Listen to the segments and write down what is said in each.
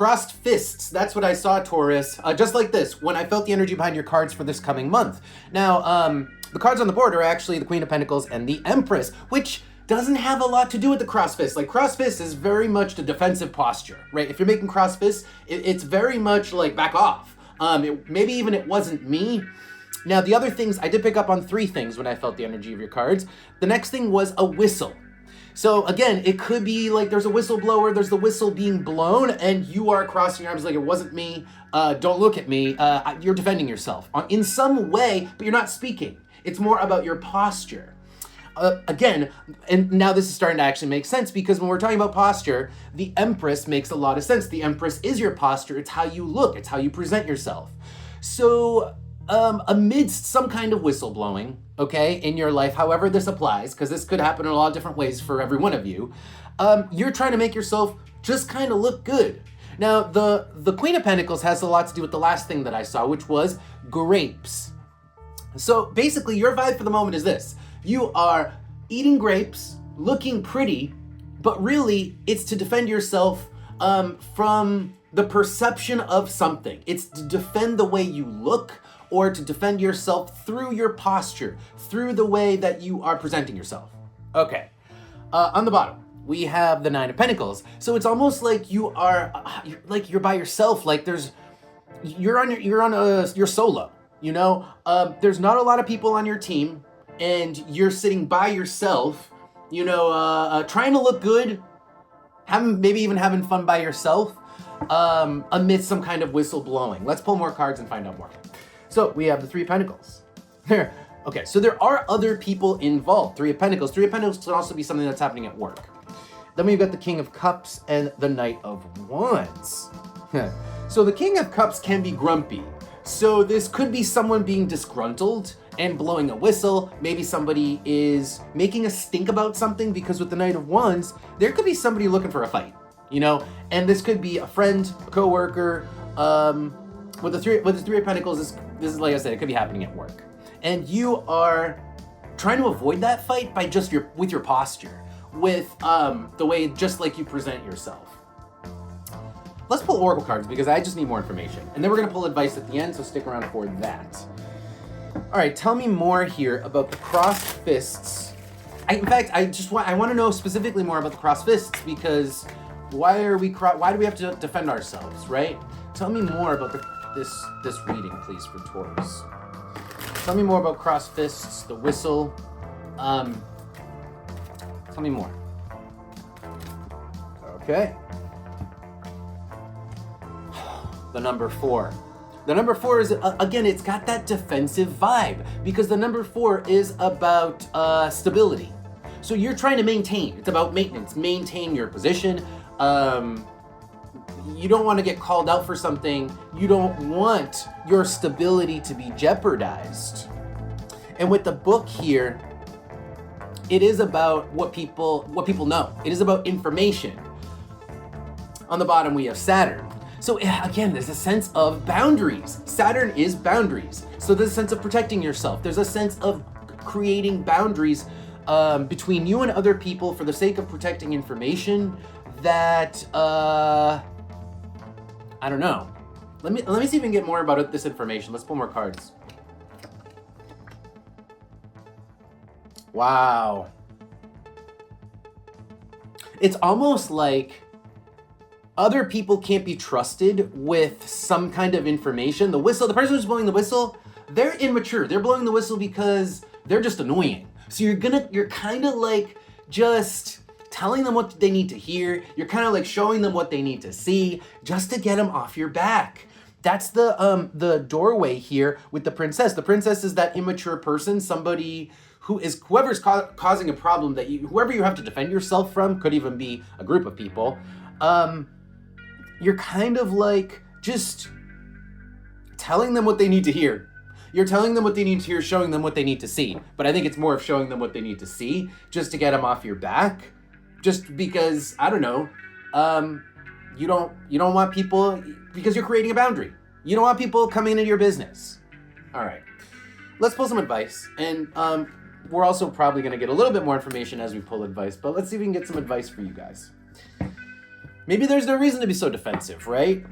Crossed fists, that's what I saw, Taurus. Just like this, when I felt the energy behind your cards for this coming month. Now, the cards on the board are actually the Queen of Pentacles and the Empress, which doesn't have a lot to do with the cross fist. Like, cross fist is very much the defensive posture, right? If you're making cross fists, it's very much like back off. Maybe even it wasn't me. Now, the other things, I did pick up on 3 things when I felt the energy of your cards. The next thing was a whistle. So again, it could be like there's a whistleblower, there's the whistle being blown, and you are crossing your arms like it wasn't me, don't look at me, you're defending yourself in some way, but you're not speaking. It's more about your posture. Again, and now this is starting to actually make sense, because when we're talking about posture, the Empress makes a lot of sense. The Empress is your posture, it's how you look, it's how you present yourself. So amidst some kind of whistleblowing, okay, in your life, however this applies, because this could happen in a lot of different ways for every one of you, you're trying to make yourself just kind of look good. Now, the Queen of Pentacles has a lot to do with the last thing that I saw, which was grapes. So basically, your vibe for the moment is this. You are eating grapes, looking pretty, but really, it's to defend yourself from the perception of something. It's to defend the way you look, or to defend yourself through your posture, through the way that you are presenting yourself. Okay, on the bottom, we have the 9 of Pentacles. So it's almost like you are, you're by yourself. Like you're solo. You know, there's not a lot of people on your team, and you're sitting by yourself. You know, trying to look good, maybe even having fun by yourself, amidst some kind of whistle blowing. Let's pull more cards and find out more. So we have the 3 of Pentacles. There. Okay, so there are other people involved. 3 of Pentacles. 3 of Pentacles could also be something that's happening at work. Then we've got the King of Cups and the Knight of Wands. So the King of Cups can be grumpy. So this could be someone being disgruntled and blowing a whistle. Maybe somebody is making a stink about something, because with the Knight of Wands, there could be somebody looking for a fight, you know? And this could be a friend, a coworker. With the three of Pentacles, this is like I said, it could be happening at work. And you are trying to avoid that fight by just with your posture, with the way just like you present yourself. Let's pull Oracle cards, because I just need more information. And then we're gonna pull advice at the end, so stick around for that. All right, tell me more here about the crossed fists. I want to know specifically more about the crossed fists, because why do we have to defend ourselves, right? Tell me more about this reading, please, for Taurus. Tell me more about crossed fists, the whistle. Tell me more. Okay. The number 4. The number 4 is, again, it's got that defensive vibe, because the number 4 is about stability. So you're trying to maintain. It's about maintenance. Maintain your position. You don't want to get called out for something. You don't want your stability to be jeopardized. And with the book here, it is about what people know. It is about information. On the bottom, we have Saturn. So again, there's a sense of boundaries. Saturn is boundaries. So there's a sense of protecting yourself. There's a sense of creating boundaries between you and other people for the sake of protecting information that, I don't know. Let me see if we can get more about this information. Let's pull more cards. Wow. It's almost like other people can't be trusted with some kind of information. The person who's blowing the whistle, they're immature. They're blowing the whistle because they're just annoying. So you're kind of like just telling them what they need to hear. You're kind of like showing them what they need to see just to get them off your back. That's the doorway here with the princess. The princess is that immature person, somebody whoever's causing a problem whoever you have to defend yourself from, could even be a group of people. You're kind of like just telling them what they need to hear. You're telling them what they need to hear, showing them what they need to see. But I think it's more of showing them what they need to see just to get them off your back. Just because, I don't know, you don't want people, because you're creating a boundary. You don't want people coming into your business. All right, let's pull some advice. And we're also probably gonna get a little bit more information as we pull advice, but let's see if we can get some advice for you guys. maybe there's no reason to be so defensive, right?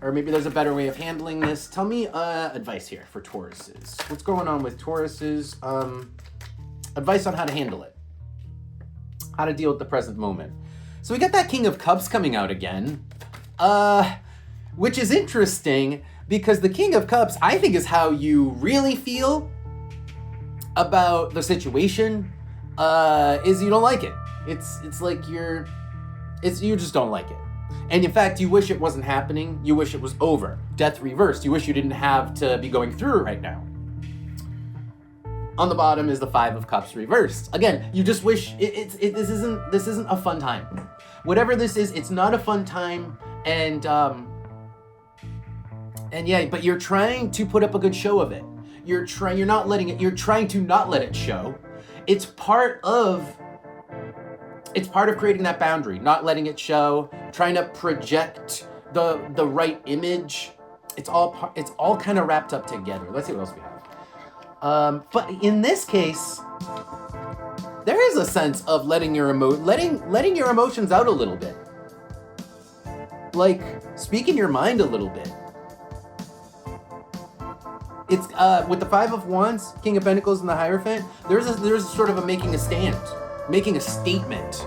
Or maybe there's a better way of handling this. Tell me advice here for Tauruses. What's going on with Tauruses? Advice on how to handle it. How to deal with the present moment. So we got that King of Cups coming out again, which is interesting because the King of Cups, I think, is how you really feel about the situation. Is you don't like it. It's like you just don't like it. And in fact, you wish it wasn't happening. You wish it was over. Death reversed. You wish you didn't have to be going through it right now. On the bottom is the Five of Cups reversed. Again, you just wish this isn't a fun time. Whatever this is, it's not a fun time. And yeah, but you're trying to put up a good show of it. You're trying to not let it show. It's part of creating that boundary, not letting it show, trying to project the right image. It's all kind of wrapped up together. Let's see what else we have. But in this case, there is a sense of letting your emotions out a little bit. Like speaking your mind a little bit. It's with the Five of Wands, King of Pentacles, and the Hierophant. There's a sort of a making a stand, making a statement,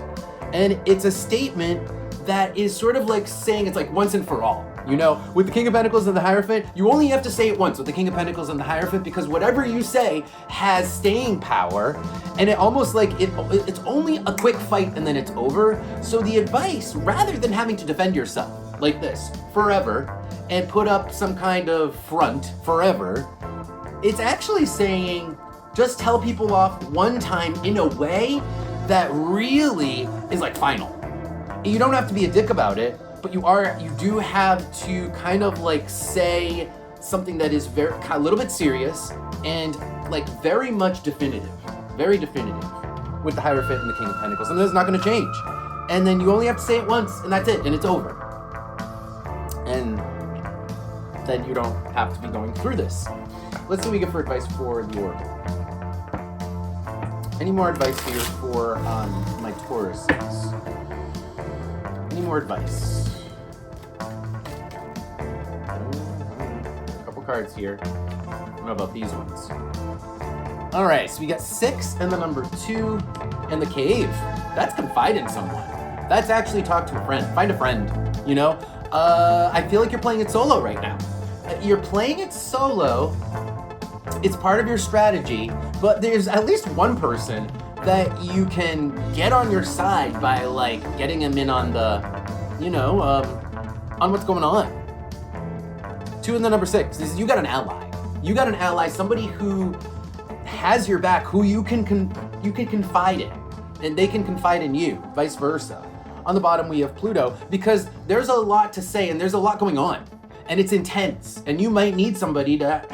and it's a statement that is sort of like saying it's like once and for all. You know, with the King of Pentacles and the Hierophant, you only have to say it once with the King of Pentacles and the Hierophant because whatever you say has staying power, and it almost like it's only a quick fight and then it's over. So the advice, rather than having to defend yourself like this forever and put up some kind of front forever, it's actually saying just tell people off one time in a way that really is like final. You don't have to be a dick about it, but you do have to kind of like say something that is a little bit serious and like very much definitive, very definitive with the Hierophant and the King of Pentacles, and it's not going to change. And then you only have to say it once, and that's it, and it's over. And then you don't have to be going through this. Let's see what we get for advice for the Oracle. Any more advice here for my Tauruses? Any more advice? A couple cards here. I don't know about these ones. All right, so we got 6 and the number 2 and the Cave. That's confide in someone. That's actually talk to a friend. Find a friend, you know? I feel like you're playing it solo right now. You're playing it solo. It's part of your strategy, but there's at least one person that you can get on your side by like getting him in on the, on what's going on. 2 and the number 6. You got an ally. You got an ally, somebody who has your back, who you can confide in, and they can confide in you, vice versa. On the bottom, we have Pluto, because there's a lot to say and there's a lot going on, and it's intense, and you might need somebody to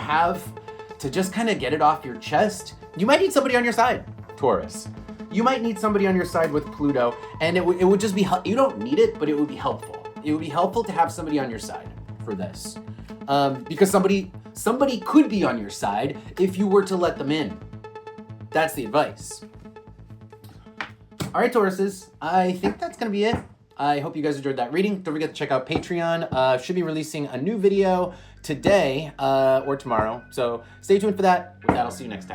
just kind of get it off your chest. You might need somebody on your side, Taurus. You might need somebody on your side with Pluto, and it would just be, you don't need it, but it would be helpful. It would be helpful to have somebody on your side for this. Because somebody could be on your side if you were to let them in. That's the advice. All right, Tauruses, I think that's going to be it. I hope you guys enjoyed that reading. Don't forget to check out Patreon. Should be releasing a new video today or tomorrow. So stay tuned for that. With that, I'll see you next time.